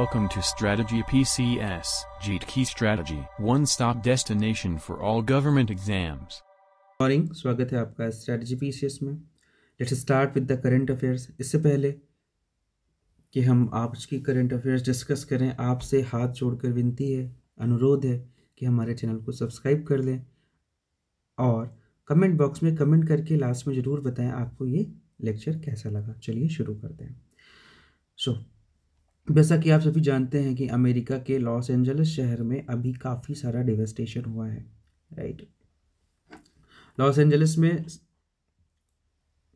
Welcome to Strategy PCS, JEET Key Strategy, one-stop destination for all government exams. Morning, स्वागत है आपका strategy PCS में। Let's start with the current affairs. इससे पहले कि हम आज की करंट अफेयर्स डिस्कस करें, आपसे हाथ जोड़कर विनती है, अनुरोध है कि हमारे चैनल को सब्सक्राइब कर लें और कमेंट बॉक्स में कमेंट करके लास्ट में ज़रूर बताएं आपको ये लेक्चर कैसा लगा। चलिए शुरू करते हैं। जैसा कि आप सभी जानते हैं कि अमेरिका के लॉस एंजलिस शहर में अभी काफ़ी सारा डेवस्टेशन हुआ है, राइट। लॉस एंजलिस में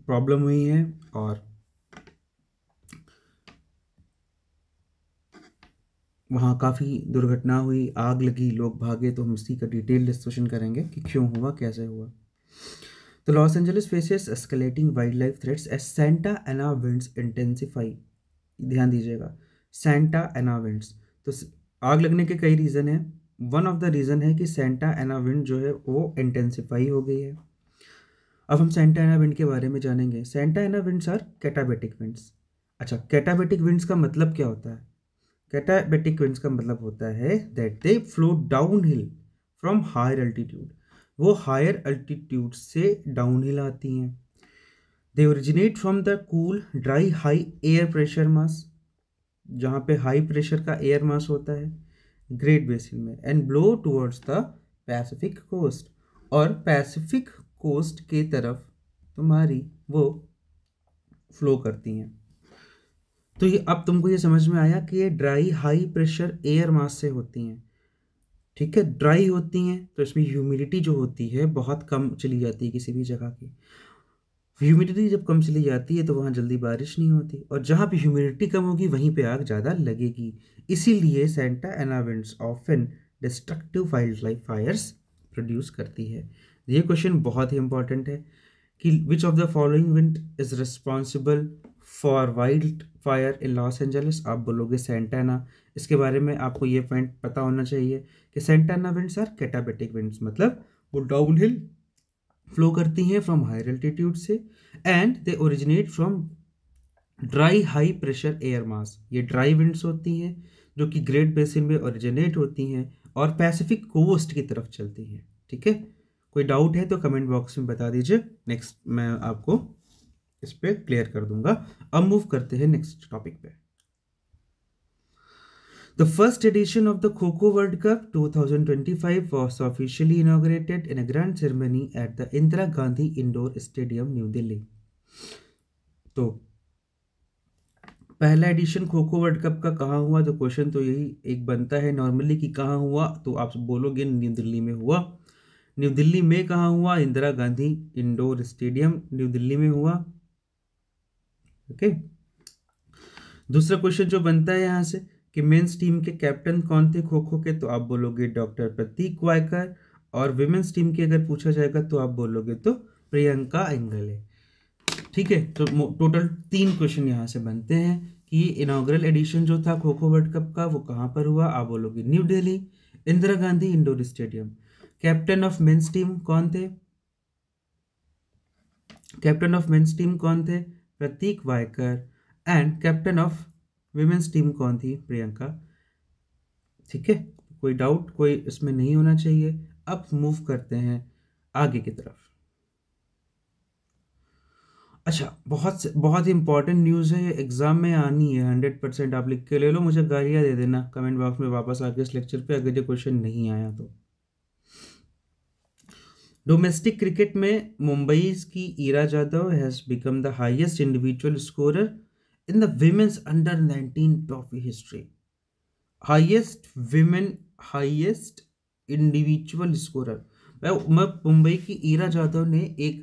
प्रॉब्लम हुई है और वहाँ काफ़ी दुर्घटना हुई, आग लगी, लोग भागे। तो हम इसी का डिटेल डिस्कशन करेंगे कि क्यों हुआ, कैसे हुआ। तो Los Angeles faces escalating wildlife threats as Santa Ana winds intensify. ध्यान दीजिएगा, सैंटा एना विंड्स। तो आग लगने के कई रीज़न हैं। वन ऑफ द रीज़न है कि सैंटा एना विंड जो है वो इंटेंसिफाई हो गई है। अब हम सैंटा एना विंड के बारे में जानेंगे। Santa Ana winds are katabatic winds. अच्छा, कैटाबेटिक विंड्स का मतलब क्या होता है? कैटाबेटिक विंड्स का मतलब होता है that they flow downhill from higher altitude. वो हायर अल्टीट्यूड से डाउन हिल आती हैं। They originate from the cool dry high air pressure mass, जहाँ पे हाई प्रेशर का एयर मास होता है ग्रेट बेसिन में, and blow towards the Pacific coast. और पैसिफिक कोस्ट के तरफ तुम्हारी वो फ्लो करती हैं। तो ये अब तुमको ये समझ में आया कि ये ड्राई हाई प्रेशर एयर मास से होती हैं, ठीक है। ड्राई होती हैं तो इसमें ह्यूमिडिटी जो होती है बहुत कम चली जाती है किसी भी जगह की। ह्यूमिडिटी जब कम चली जाती है तो वहाँ जल्दी बारिश नहीं होती, और जहाँ पे ह्यूमिडिटी कम होगी वहीं पे आग ज़्यादा लगेगी। इसीलिए Santa Ana winds often destructive wildlife fires produce करती है। ये क्वेश्चन बहुत ही इंपॉर्टेंट है कि which of the following wind is responsible for wildfire in Los Angeles. आप बोलोगे सैंटा एना। इसके बारे में आपको ये पॉइंट पता होना चाहिए कि Santa Ana winds are katabatic winds, मतलब वो डाउन हिल फ्लो करती हैं फ्रॉम हायर एल्टीट्यूड से, and they originate from dry high pressure air mass. ये ड्राई विंड्स होती हैं जो कि ग्रेट बेसिन में ओरिजिनेट होती हैं और पैसिफिक कोस्ट की तरफ चलती हैं, ठीक है। कोई डाउट है तो कमेंट बॉक्स में बता दीजिए, नेक्स्ट मैं आपको इस पर क्लियर कर दूंगा। अब मूव करते हैं नेक्स्ट टॉपिक पे। The first edition of the Kho-Kho World Cup 2025 was officially inaugurated in a grand ceremony at the Indira Gandhi Indoor Stadium, New Delhi. तो पहला addition kho kho world cup का कहाँ हुआ? तो क्वेश्चन तो यही एक बनता है नॉर्मली कि कहाँ हुआ, तो आप बोलोगे न्यू दिल्ली में हुआ। न्यू दिल्ली में कहाँ हुआ? Indira Gandhi indoor stadium new Delhi में हुआ, ओके। दूसरा क्वेश्चन जो बनता है यहाँ से कि मेंस टीम के कैप्टन कौन थे खो खो के, तो आप बोलोगे डॉक्टर प्रतीक वायकर। और विमेंस टीम की अगर पूछा जाएगा तो आप बोलोगे तो प्रियंका इंगले, ठीक है। तो टोटल 3 क्वेश्चन यहाँ से बनते हैं कि इनॉग्रल एडिशन जो था खो खो वर्ल्ड कप का वो कहाँ पर हुआ। आप बोलोगे New Delhi, Indira Gandhi indoor stadium. Captain of men's team कौन थे? कैप्टन ऑफ मेंस टीम कौन थे? Prateek Waykar. And captain of women's team कौन थी? प्रियंका, ठीक है। कोई डाउट कोई इसमें नहीं होना चाहिए। अब मूव करते हैं आगे की तरफ। अच्छा, बहुत ही इंपॉर्टेंट न्यूज़ है, एग्जाम में आनी है 100%। आप लिख के ले लो, मुझे गालियाँ दे देना कमेंट बॉक्स में वापस आके इस लेक्चर पे अगर ये क्वेश्चन नहीं आया तो। डोमेस्टिक क्रिकेट में मुंबई की Ira Jadhav has become the highest individual scorer in the women's under 19 trophy history. highest individual scorer। Mumbai की ईरा जादव ने एक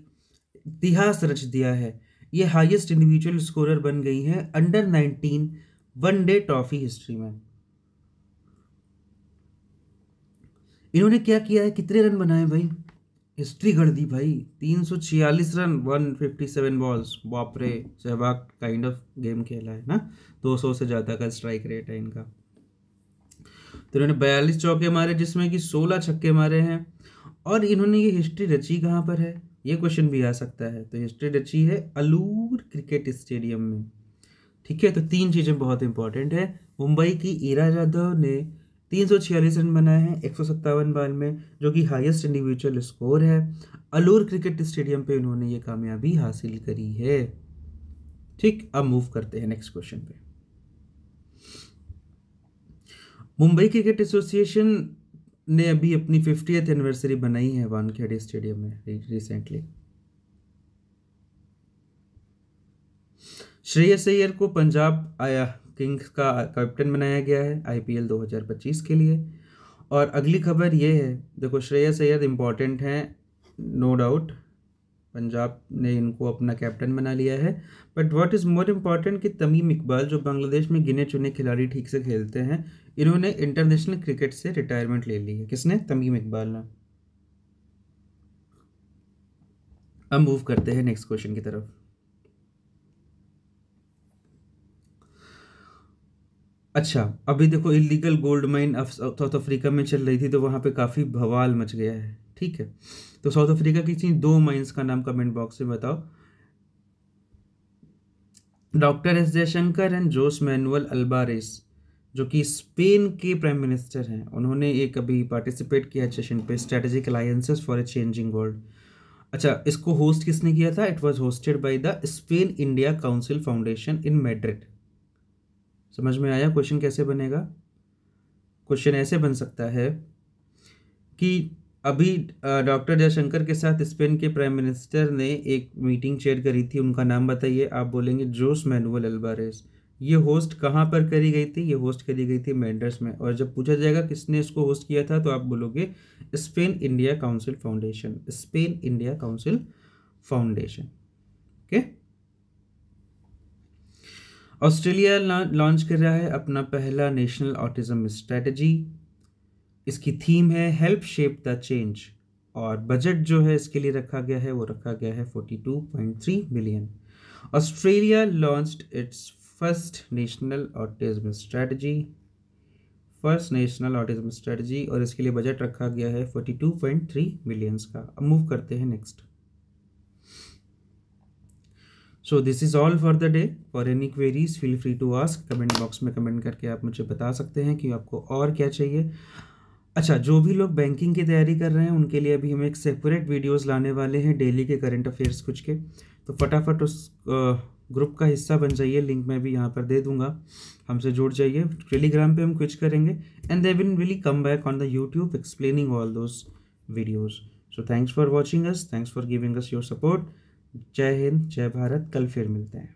इतिहास रच दिया है। ये हाईएस्ट इंडिविजुअल स्कोरर बन गई है अंडर 19 वनडे ट्रॉफी हिस्ट्री में। इन्होंने क्या किया है, कितने रन बनाए भाई? हिस्ट्री गढ़ दी भाई। 346 रन, 157 बॉल्स। बाप रे, सहवाग काइंड ऑफ गेम खेला है ना। 200 से ज़्यादा का स्ट्राइक रेट है इनका। तो इन्होंने 42 चौके मारे जिसमें कि 16 छक्के मारे हैं। और इन्होंने ये हिस्ट्री रची कहाँ पर है? ये क्वेश्चन भी आ सकता है। तो हिस्ट्री रची है अलूर क्रिकेट स्टेडियम में। ठीक है, तो 3 चीज़ें बहुत इंपॉर्टेंट है। मुंबई की ईरा यादव ने 346 रन बनाए हैं 157 बॉल में, जो कि हाईएस्ट इंडिविजुअल स्कोर है। अलूर क्रिकेट स्टेडियम पे उन्होंने ये कामयाबी हासिल करी है। ठीक, अब मूव करते हैं नेक्स्ट क्वेश्चन पे। मुंबई क्रिकेट एसोसिएशन ने अभी अपनी 50th एनिवर्सरी बनाई है वानखेड़े स्टेडियम में रिसेंटली। श्रेयस अय्यर को पंजाब आया किंग्स का कैप्टन बनाया गया है आईपीएल 2025 के लिए। और अगली खबर ये है, देखो श्रेयस अय्यर इम्पॉर्टेंट हैं, नो डाउट, पंजाब ने इनको अपना कैप्टन बना लिया है। But what is more important कि तमीम इकबाल, जो बांग्लादेश में गिने चुने खिलाड़ी ठीक से खेलते हैं, इन्होंने इंटरनेशनल क्रिकेट से रिटायरमेंट ले ली है। किसने? तमीम इकबाल ने। अब मूव करते हैं नेक्स्ट क्वेश्चन की तरफ। अच्छा, अभी देखो illegal gold mine south Africa में चल रही थी, तो वहाँ पे काफ़ी बवाल मच गया है। ठीक है, तो साउथ अफ्रीका की थी 2 माइंस का नाम कमेंट बॉक्स में बताओ। Doctor S Jaishankar and Jose Manuel Albares, जो कि स्पेन के प्राइम मिनिस्टर हैं, उन्होंने एक अभी पार्टिसिपेट किया सेशन पे, strategic alliances for a changing world. अच्छा, इसको होस्ट किसने किया था? It was hosted by the Spain India council foundation in Madrid. समझ में आया क्वेश्चन कैसे बनेगा? क्वेश्चन ऐसे बन सकता है कि अभी डॉक्टर जयशंकर के साथ स्पेन के प्राइम मिनिस्टर ने एक मीटिंग चेयर करी थी, उनका नाम बताइए। आप बोलेंगे जोस मैनुअल अल्बारेस। ये होस्ट कहाँ पर करी गई थी? ये होस्ट करी गई थी मैड्रिड में। और जब पूछा जाएगा किसने इसको होस्ट किया था, तो आप बोलोगे Spain India council foundation, Spain India council foundation. Okay. Australia launch कर रहा है अपना पहला नेशनल ऑटिज्म स्ट्रेटजी। इसकी थीम है हेल्प शेप द चेंज, और बजट जो है इसके लिए रखा गया है, वो रखा गया है 42.3 billion. Australia launched it's first national autism strategy, और इसके लिए बजट रखा गया है 42.3 बिलियंस का। अब मूव करते हैं next. So this is all for the day. For any queries feel free to ask. Comment box में कमेंट करके आप मुझे बता सकते हैं कि आपको और क्या चाहिए। अच्छा, जो भी लोग बैंकिंग की तैयारी कर रहे हैं उनके लिए अभी हम एक सेपरेट वीडियोस लाने वाले हैं डेली के करंट अफेयर्स कुछ के, तो फटाफट उस ग्रुप का हिस्सा बन जाइए। लिंक मैं भी यहाँ पर दे दूंगा, हमसे जुड़ जाइए। टेलीग्राम पे हम क्विज करेंगे and they will really come back on the YouTube explaining all those videos. So thanks for watching us, thanks for giving us your support. जय हिंद, जय भारत। कल फिर मिलते हैं।